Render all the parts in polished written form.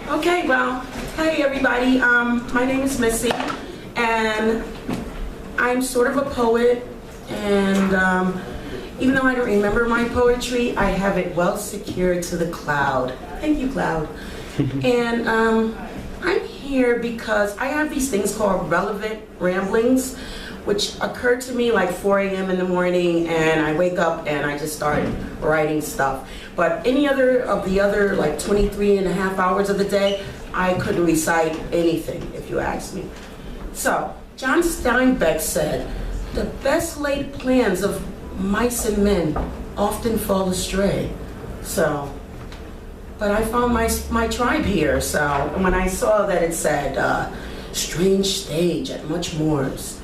Okay, well, hey everybody. My name is Missy, and I'm sort of a poet, and even though I don't remember my poetry, I have it well secured to the cloud. Thank you, cloud. And I'm here because I have these things called relevant ramblings, which occur to me like 4 a.m. in the morning, and I wake up and I just start writing stuff. But any other of the other like 23 and a half hours of the day, I couldn't recite anything, if you ask me. So, John Steinbeck said, the best laid plans of mice and men often fall astray. So, but I found my tribe here, so when I saw that it said, strange stage at Muchmore's,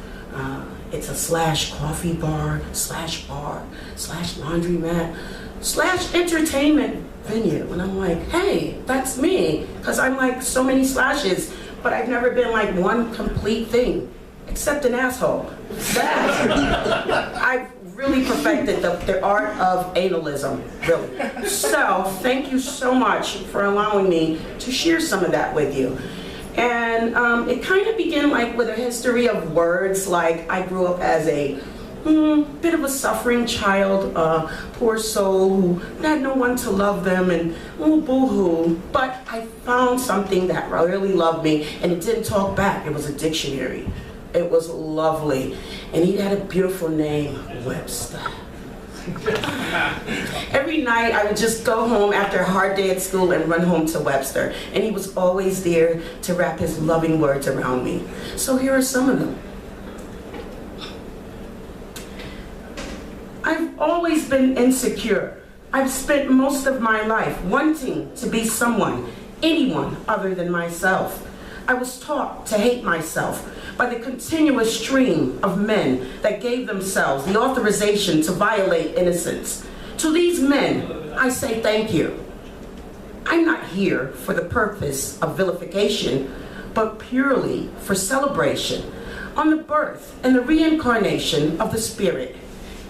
it's a / coffee bar / bar / laundromat / entertainment venue. And I'm like, hey, that's me. Because I'm like so many slashes, but I've never been like one complete thing, except an asshole. That, I've really perfected the art of analism, really. So, thank you so much for allowing me to share some of that with you. And it kind of began like with a history of words, like I grew up as a bit of a suffering child, poor soul who had no one to love them, and boo-hoo. But I found something that really loved me, and it didn't talk back. It was a dictionary. It was lovely, and he had a beautiful name, Webster. Every night I would just go home after a hard day at school and run home to Webster, and he was always there to wrap his loving words around me. So here are some of them. I've always been insecure. I've spent most of my life wanting to be someone, anyone other than myself. I was taught to hate myself by the continuous stream of men that gave themselves the authorization to violate innocence. To these men, I say thank you. I'm not here for the purpose of vilification, but purely for celebration on the birth and the reincarnation of the spirit,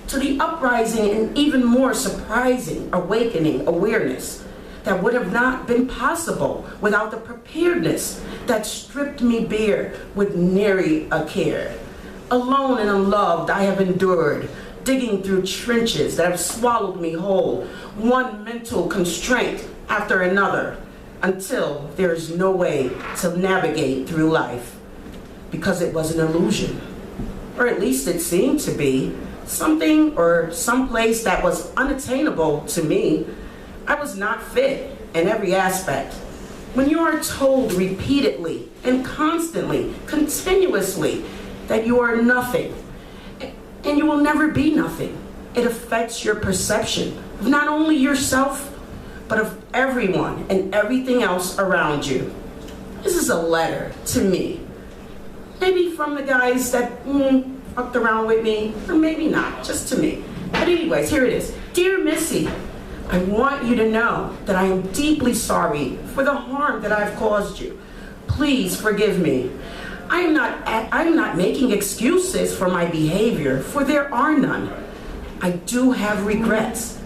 to the uprising and even more surprising awakening awareness that would have not been possible without the preparedness that stripped me bare with nary a care. Alone and unloved I have endured, digging through trenches that have swallowed me whole, one mental constraint after another, until there is no way to navigate through life, because it was an illusion, or at least it seemed to be, something or someplace that was unattainable to me. I was not fit in every aspect. When you are told repeatedly and constantly, continuously, that you are nothing, and you will never be nothing, it affects your perception of not only yourself, but of everyone and everything else around you. This is a letter to me. Maybe from the guys that fucked around with me, or maybe not, just to me. But anyways, here it is. Dear Missy, I want you to know that I am deeply sorry for the harm that I've caused you. Please forgive me. I am not making excuses for my behavior, for there are none. I do have regrets,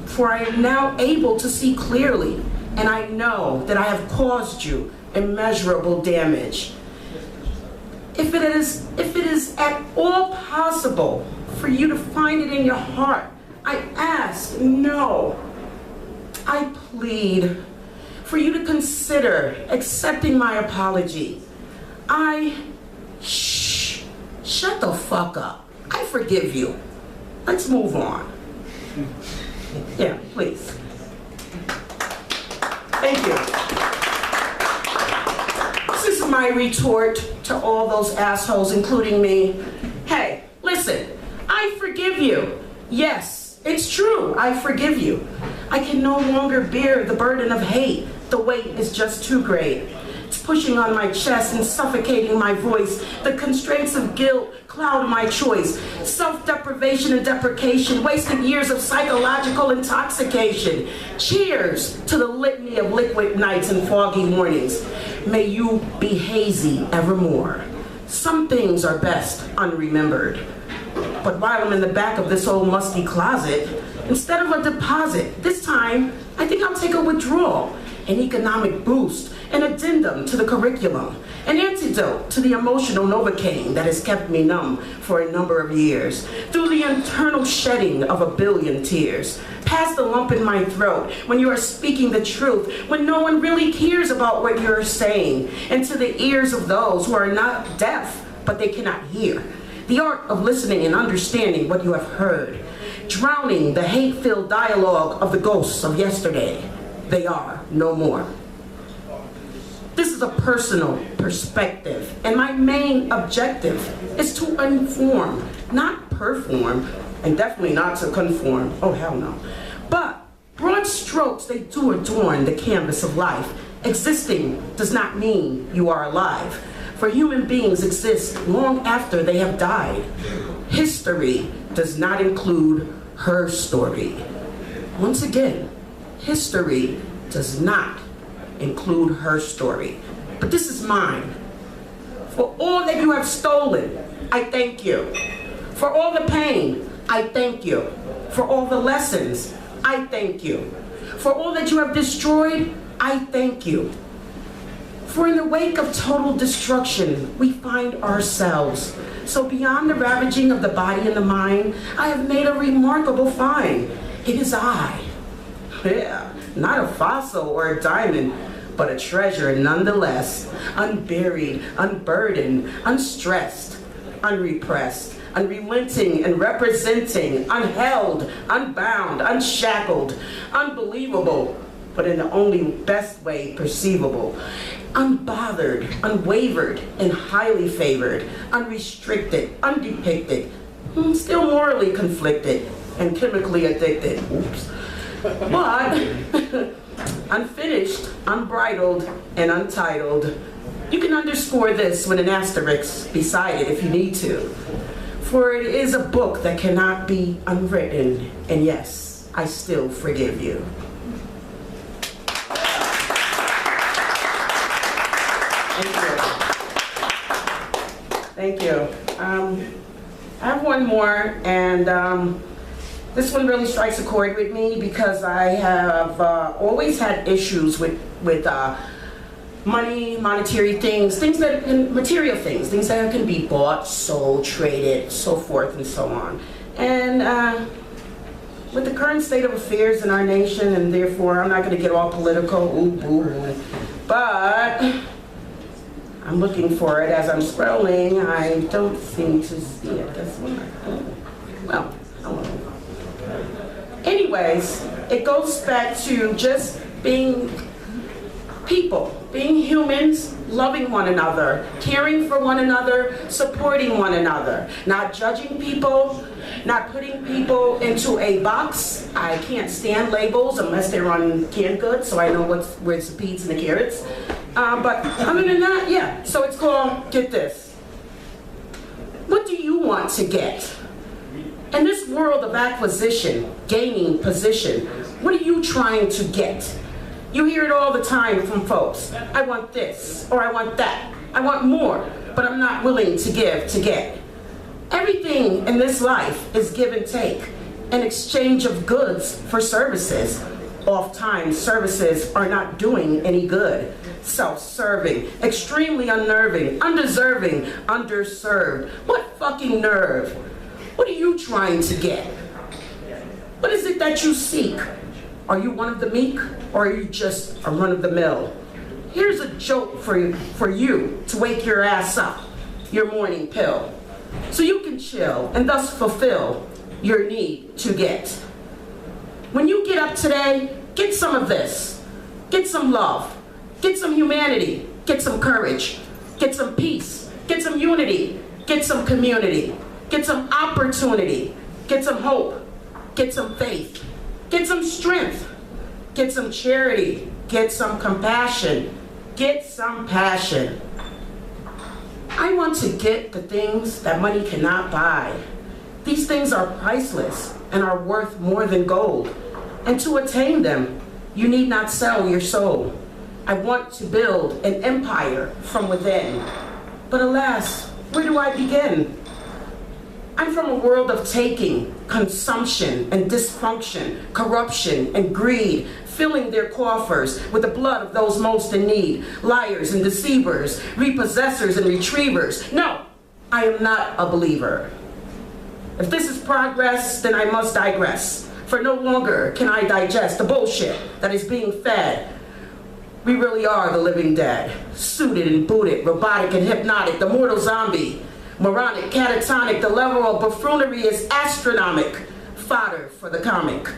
for I am now able to see clearly, and I know that I have caused you immeasurable damage. If it is at all possible for you to find it in your heart, I ask, no, I plead for you to consider accepting my apology. Shut the fuck up. I forgive you. Let's move on. Yeah, please. Thank you. This is my retort to all those assholes, including me. Hey, listen, I forgive you. Yes, it's true, I forgive you. I can no longer bear the burden of hate. The weight is just too great. It's pushing on my chest and suffocating my voice. The constraints of guilt cloud my choice. Self-deprivation and deprecation, wasted years of psychological intoxication. Cheers to the litany of liquid nights and foggy mornings. May you be hazy evermore. Some things are best unremembered. But while I'm in the back of this old musty closet, instead of a deposit, this time I think I'll take a withdrawal. an economic boost, an addendum to the curriculum, an antidote to the emotional Novocaine that has kept me numb for a number of years, through the internal shedding of a billion tears, past the lump in my throat when you are speaking the truth, when no one really cares about what you're saying, and to the ears of those who are not deaf, but they cannot hear. The art of listening and understanding what you have heard, drowning the hate-filled dialogue of the ghosts of yesterday. They are no more. This is a personal perspective, and my main objective is to inform, not perform, and definitely not to conform. Oh, hell no. But broad strokes, they do adorn the canvas of life. Existing does not mean you are alive, for human beings exist long after they have died. History does not include her story. Once again, history does not include her story. But this is mine. For all that you have stolen, I thank you. For all the pain, I thank you. For all the lessons, I thank you. For all that you have destroyed, I thank you. For in the wake of total destruction, we find ourselves. So beyond the ravaging of the body and the mind, I have made a remarkable find. It is I. Yeah, not a fossil or a diamond, but a treasure nonetheless. Unburied, unburdened, unstressed, unrepressed, unrelenting and representing, unheld, unbound, unshackled, unbelievable, but in the only best way perceivable. Unbothered, unwavered, and highly favored, unrestricted, undepicted, still morally conflicted, and chemically addicted. Oops. But unfinished, unbridled, and untitled. You can underscore this with an asterisk beside it if you need to. For it is a book that cannot be unwritten, and yes, I still forgive you. Thank you. I have one more, and this one really strikes a chord with me because I have always had issues with money, monetary things that material things that can be bought, sold, traded, so forth and so on. And with the current state of affairs in our nation, and therefore I'm not going to get all political, but I'm looking for it as I'm scrolling. I don't seem to see it. That's one. Well, hello. Anyways, it goes back to just being people, being humans, loving one another, caring for one another, supporting one another, not judging people, not putting people into a box. I can't stand labels unless they're on canned goods, so I know where's the peas and the carrots. But other than that, yeah. So it's called, get this. What do you want to get? In this world of acquisition, gaining position, what are you trying to get? You hear it all the time from folks. I want this, or I want that. I want more, but I'm not willing to give to get. Everything in this life is give and take, an exchange of goods for services. Oftentimes, services are not doing any good. Self-serving, extremely unnerving, undeserving, underserved. What fucking nerve? What are you trying to get? What is it that you seek? Are you one of the meek, or are you just a run-of-the-mill? Here's a joke for you to wake your ass up, your morning pill, so you can chill and thus fulfill your need to get. When you get up today, get some of this. Get some love. Get some humanity. Get some courage. Get some peace. Get some unity. Get some community. Get some opportunity. Get some hope. Get some faith. Get some strength. Get some charity. Get some compassion. Get some passion. I want to get the things that money cannot buy. These things are priceless and are worth more than gold. And to attain them, you need not sell your soul. I want to build an empire from within. But alas, where do I begin? I'm from a world of taking, consumption, and dysfunction, corruption, and greed, filling their coffers with the blood of those most in need, liars and deceivers, repossessors and retrievers. No, I am not a believer. If this is progress, then I must digress, for no longer can I digest the bullshit that is being fed. We really are the living dead, suited and booted, robotic and hypnotic, the mortal zombie, moronic, catatonic. The level of buffoonery is astronomic, fodder for the comic.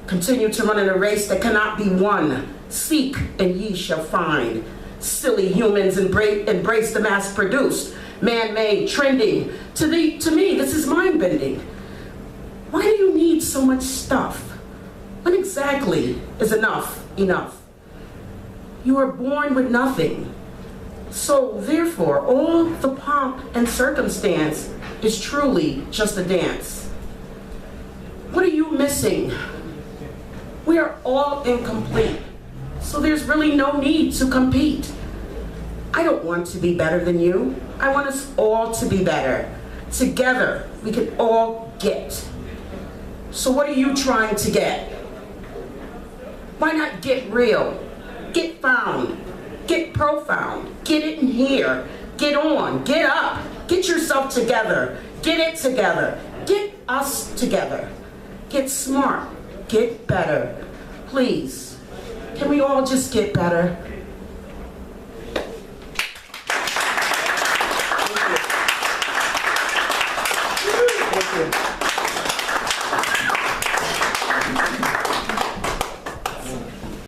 Continue to run in a race that cannot be won. Seek and ye shall find. Silly humans embrace the mass-produced, man-made, trending. To me, this is mind-bending. Why do you need so much stuff? When exactly is enough enough? You are born with nothing. So therefore, all the pomp and circumstance is truly just a dance. What are you missing? We are all incomplete, so there's really no need to compete. I don't want to be better than you. I want us all to be better. Together, we can all get. So what are you trying to get? Why not get real? Get found, get profound, get it in here, get on, get up, get yourself together, get it together, get us together, get smart, get better. Please, can we all just get better?